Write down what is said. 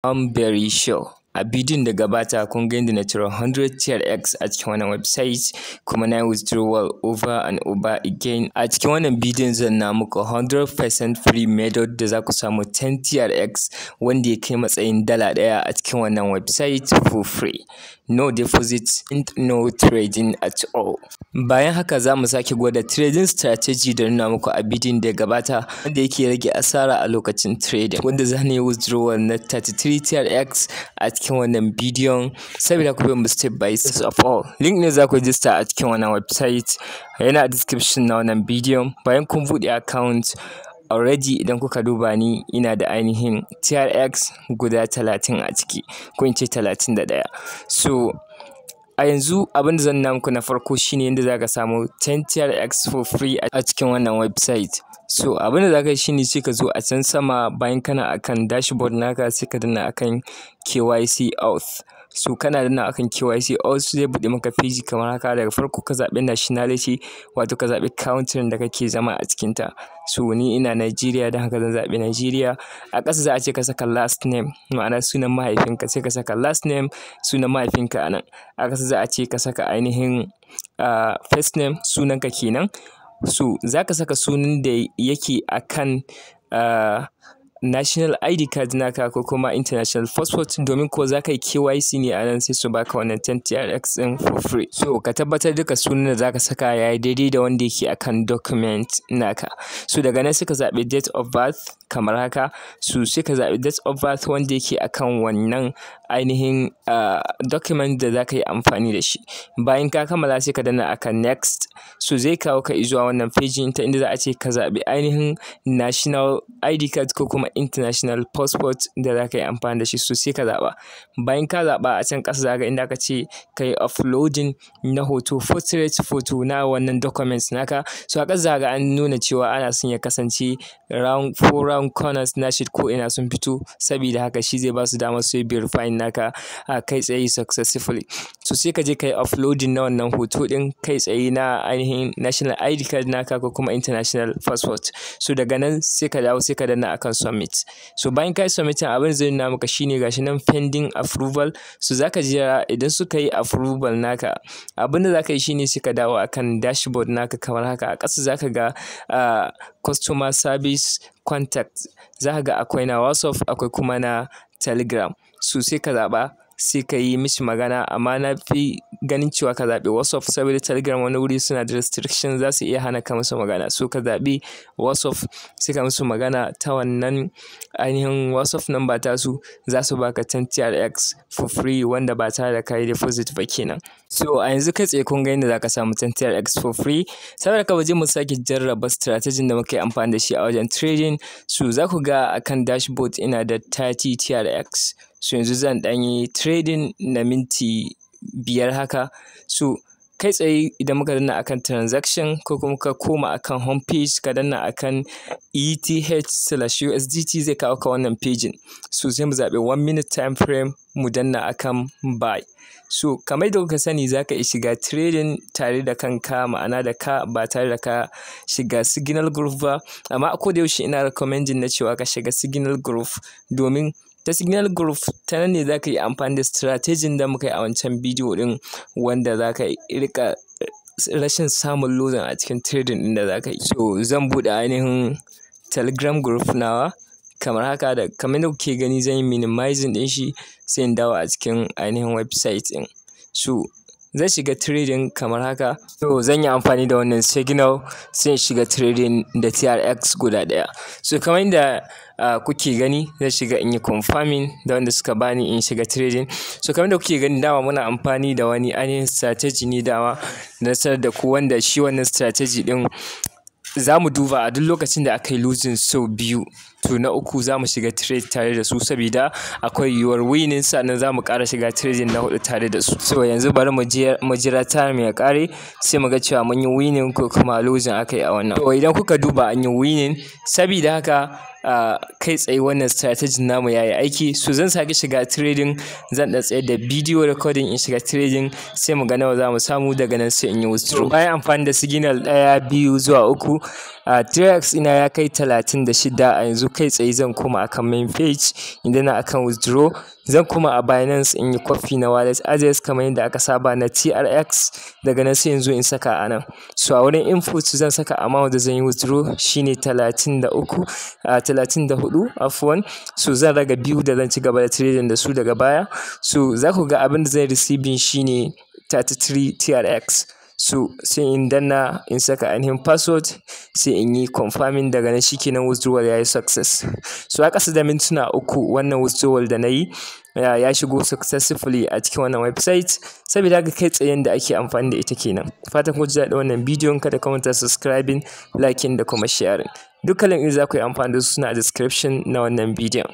I'm very sure a bidiyon da gabata kun ga yadda na ciro 100 TRX a cikin wannan website kuma na withdrawal over and over again. A cikin wannan bidiyon zan na muku 100% free method da za ku samu 10 TRX wanda ya kai matsayin $1 a cikin wannan website for free. No deposit and no trading at all. Bayan haka za mu sake gwada trading strategy da nuna muku a bidiyon da gabata wanda yake rage asara a lokacin trading, wanda za ni yi withdrawal na 33 TRX a cikin wannan bidiyon, saboda ku bi mu step by step of all. Link ne za ku register a cikin wannan website, yana a description na wannan bidiyon. Bayan kun buɗe account already, idan kuka duba ni ina da ainihin TRX guda 30 a ciki, ko in ce 31. So a yanzu abin da zan nuna muku na farko shine yadda za ka samu 10 TRX for free a cikin wannan website. So abin da za ka yi shine sai ka zo a can sama, bayan kana akan dashboard naka sai ka danna akan KYC auth. So kana danna akan KYC auth zai buɗe maka page kamar haka. Daga farko ka zaɓi nationality, wato ka zaɓi country da kake zama a cikinta. So ni ina Nigeria, don haka zan zaɓi Nigeria. A ƙasa za a ce ka saka last name, ma'ana sunan mahaifinka, sai ka saka last name sunan mahaifinka a nan. A ƙasa za a ce ka saka ainihin first name sunanka kenan. So za ka saka sunan da yake akan national ID card naka ko kuma international passport, domin ko za ka yi KYC ne a nan sai su baka wannan 10 TRX ɗin for free. So ka tabbatar duka sunan da za ka saka ya yi daidai da wanda yake akan document naka. So daga nan sai ka zaɓi date of birth kamar haka. So sai ka zaɓi date of birth wanda yake akan wannan ainihin document da za ka yi amfani da shi. Bayan ka kammala sai ka danna akan next. So zai kawo ka zuwa wannan page ta inda za a ce ka zaɓi ainihin national ID card ko kuma international passport da za ka yi amfani da shi. So sai ka zaɓa. Bayan ka zaɓa, a can ƙasa za ka inda aka ce ka yi uploading na hoto, portrait photo na wannan documents naka. So a ƙasa za ka an nuna cewa ana son ya kasance four round corners na shi ko ina sun fito, saboda haka shi zai ba su damar su yi verifying naka kai tsaye successfully. So sai ka je ka yi uploading na wannan hoto ɗin kai tsaye na ainihin national ID card naka ko kuma international passport. So daga nan sai ka dawo sai ka danna akan submit. So bayan ka yi submit, abin zai nuna maka shine gashi nan pending approval. So za ka jira idan suka yi approval naka, abin da za ka yi shine sai ka dawo akan dashboard naka kamar haka. A ƙasa za ka ga customer service contact, za ka ga akwai na WhatsApp akwai kuma na Telegram. So sai ka zaɓa sai ka yi mishi magana, amma na fi ganin cewa ka zaɓi WhatsApp saboda Telegram wani wuri suna da restriction, za su iya hana ka musu magana. So ka zaɓi WhatsApp sai ka musu magana ta wannan ainihin WhatsApp number tasu, za su baka 10 TRX for free wanda ba tare da ka yi deposit ba kenan. So a yanzu kai tsaye kun ga yadda za ka samu 10 TRX for free. Saboda ka waje mu sake jarraba strategy da muka yi amfani da shi a wajen trading. So za ku ga akan dashboard ina da 30 TRX. So yanzu zan ɗan yi trading na minti 5 haka. So kai tsaye idan muka danna akan transaction ko kuma ka koma akan home page ka danna akan ETH/USDT zai kawo ka wannan page. So sai mu zaɓi 1 minute time frame mu danna akan buy. So kamar da kuka sani za ka iya shiga trading tare da kanka, ma'ana da ka ba tare da ka shiga signal group ba. Amma a koda yaushe ina recommending na cewa ka shiga signal group, domin ta signal group ta nan ne za ka yi amfani da strategy da muka yi a wancan bidiyo ɗin, wanda za ka rika rashin samun losing a cikin trading ɗin da za ka yi. So zan buɗe ainihin Telegram group nawa kamar haka, da kamar da kuke gani zan yi minimizing ɗin shi sai in dawo a cikin ainihin website ɗin. So zan shiga trading kamar haka. So zan yi amfani da wannan signal sai in shiga trading da TRX guda ɗaya. So kamar yadda kuke gani zan shiga in yi confirming da wanda suka bani in shiga trading. So kamar da kuke gani dama muna amfani da wani ainihin strategy ne dama na sanar da ku, wanda shi wannan strategy ɗin za mu duba a duk lokacin da aka yi losing sau biyu, to na uku za mu shiga trade tare da su, saboda akwai yiwuwar winning, sannan za mu ƙara shiga trading na 4 tare da su. So yanzu bari mu jira time ya ƙare sai mu ga cewa mun yi winning ko kuma losing aka yi a wannan. To idan kuka duba an yi winning, saboda haka kai tsaye wannan strategy namu yayi aiki. So zan sake shiga trading, zan dan tsayar da video recording in shiga trading sai mu ga nawa za mu samu, daga nan sai in yi withdraw. Bayan amfani da signal 1, 2 zuwa 3, TRX ina ya kai 36 a yanzu yanzu kai tsaye zan koma akan main page, inda na akan withdraw zan koma a Binance in yi copy na wallet address kamar yadda aka saba na TRX, daga nan sai yanzu in saka a nan. So a wurin input zan saka amount da zan yi withdraw shine 34 afwan. So zan raga biyu da zan ci gaba da trading da su daga baya. So za ku ga abin da zan receiving shine 33 TRX. So sai in danna in saka ainihin password sai in yi confirming, daga nan shikenan withdrawal yayi success. So a ƙasa da mintuna 3 wannan withdrawal da na yi ya shigo successfully a cikin wannan website. Saboda haka kai tsayen da ake amfani da ita kenan. Fatan ku ji daɗin wannan bidiyon, kada ka manta subscribing, liking da kuma sharing. Dukkan link za ku yi amfani da su suna a description na wannan bidiyon.